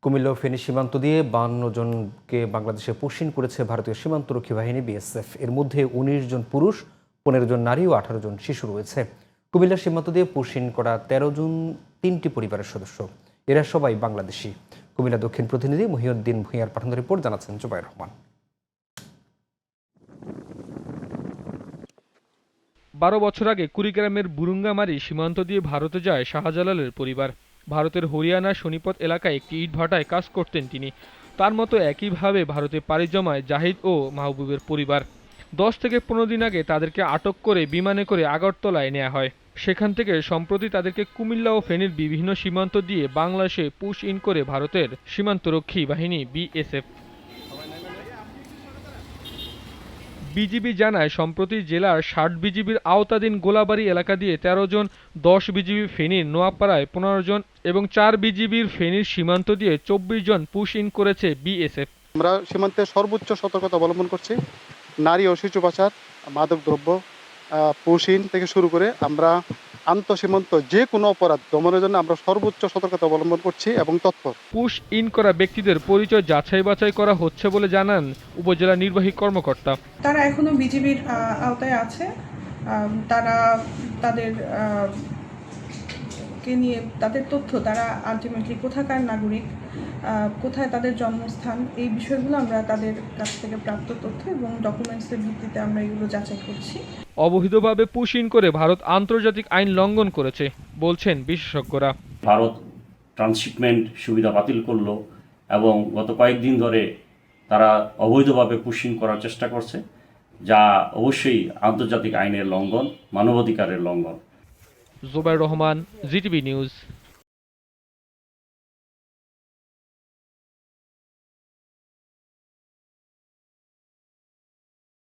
কুমিল্লা ও ফেনী সীমান্ত দিয়ে 52 জনকে বাংলাদেশে পুশিন করেছে ভারতীয় সীমান্তরক্ষী বাহিনী বিএসএফ। এর মধ্যে 19 জন পুরুষ, 15 জন নারী ও 18 জন শিশু রয়েছে। কুমিল্লা সীমান্ত দিয়ে পুশিন করা 13 জন 3টি পরিবারের সদস্য। এরা সবাই বাংলাদেশি। কুমিল্লা দক্ষিণ প্রতিনিধি মহিউদ্দিন ভূঁইয়ার পাঠানো রিপোর্ট জানাচ্ছেন জুবাইর রহমান। 12 বছর আগে কুড়িগ্রামের বুরুঙ্গামারি সীমান্ত দিয়ে ভারতে যায় শাহজালালের পরিবার। ভারতের হরিয়ানার শনিপথ এলাকায় একটি ইটভাটায় কাজ করতেন তিনি। তার মতো একইভাবে ভারতে পাড়ি জমায় জাহিদ ও মাহবুবের পরিবার। 10 থেকে 15 দিন আগে তাদেরকে আটক করে বিমানে করে আগরতলায় নেওয়া হয়। সেখান থেকে সম্প্রতি তাদেরকে কুমিল্লা ও ফেনীর বিভিন্ন সীমান্ত দিয়ে বাংলাদেশে পুশ ইন করে ভারতের সীমান্তরক্ষী বাহিনী বিএসএফ। বিজিবি জানায়, সম্প্রতি জেলার 60 বিজিবির আওতাধীন গোলাবাড়ি এলাকা দিয়ে 13 জন, 10 বিজিবি ফেনীর নোয়াপাড়ায় 15 জন এবং 4 বিজিবির ফেনীর সীমান্ত দিয়ে 24 জন পুশ ইন করেছে বিএসএফ। আমরা সীমান্তে সর্বোচ্চ সতর্কতা অবলম্বন করছি। নারী ও শিশু পাচার, মাদকদ্রব্য, পুশ ইন থেকে শুরু করে আমরা আন্তঃসীমান্ত যে কোনো অপরাধ দমনের জন্য আমরা সর্বোচ্চ সতর্কতা অবলম্বন করছি এবং তৎপর। পুশ ইন করা ব্যক্তিদের পরিচয় যাচাই বাছাই করা হচ্ছে বলে জানান উপজেলা নির্বাহী কর্মকর্তা। তারা এখনো বিজিবির আওতায় আছে। তারা তাদের কে নিয়ে তাদের তথ্য, তারা আলটিমেটলি কোথাকার নাগরিক, কোথায় তাদের জন্মস্থান, এই বিষয়গুলো আমরা তাদের কাছ থেকে প্রাপ্ত তথ্য এবং ডকুমেন্টসের ভিত্তিতে আমরা এগুলো যাচাই করছি। অবৈধভাবে পুশ ইন করে ভারত আন্তর্জাতিক আইন লঙ্ঘন করেছে বলছেন বিশেষজ্ঞরা। ভারত ট্রান্সশিপমেন্ট সুবিধা বাতিল করলো এবং গত কয়েকদিন ধরে তারা অবৈধভাবে পুশিং করার চেষ্টা করছে, যা অবশ্যই আন্তর্জাতিক আইনের লঙ্ঘন, মানবাধিকারের লঙ্ঘন। Zubair Rahman, GTV news.